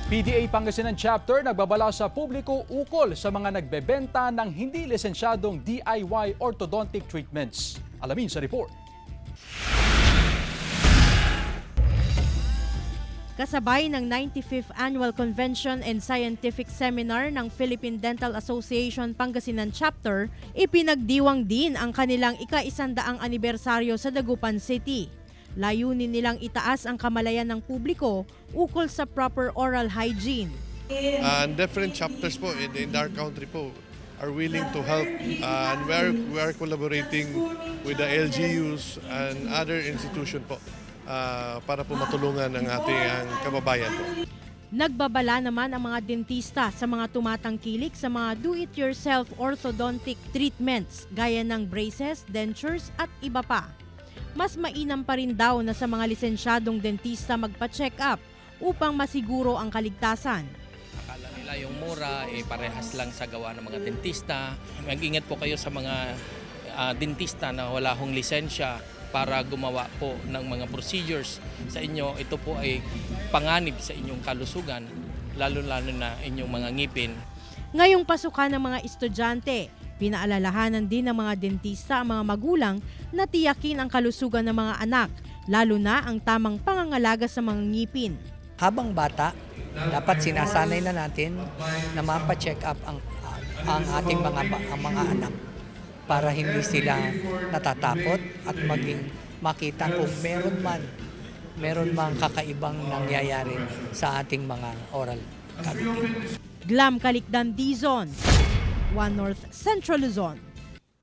PDA Pangasinan Chapter nagbabala sa publiko ukol sa mga nagbebenta ng hindi lisensyadong DIY orthodontic treatments. Alamin sa report. Kasabay ng 95th Annual Convention and Scientific Seminar ng Philippine Dental Association Pangasinan Chapter, ipinagdiwang din ang kanilang ika-100 anibersaryo sa Dagupan City. Layunin nilang itaas ang kamalayan ng publiko ukol sa proper oral hygiene. Different chapters po in our country po are willing to help and we are collaborating with the LGUs and other institution po para po matulungan ang ating kababayan po. Nagbabala naman ang mga dentista sa mga tumatangkilik sa mga do-it-yourself orthodontic treatments gaya ng braces, dentures at iba pa. Mas mainam pa rin daw na sa mga lisensyadong dentista magpa-check up upang masiguro ang kaligtasan. Akala nila yung mura, parehas lang sa gawa ng mga dentista. Mag-ingat po kayo sa mga dentista na wala hong lisensya para gumawa po ng mga procedures sa inyo. Ito po ay panganib sa inyong kalusugan, lalo-lalo na inyong mga ngipin. Ngayong pasukan ng mga estudyante, pinaalalahanan din ng mga dentista ang mga magulang na tiyakin ang kalusugan ng mga anak, lalo na ang tamang pangangalaga sa mga ngipin. Habang bata, dapat sinasanay na natin na mapa-check up ang ating mga anak para hindi sila natatakot at maging makita kung meron man kakaibang nangyayari sa ating mga oral cavity. Glam Calicdan, Dizon, One North Central Luzon.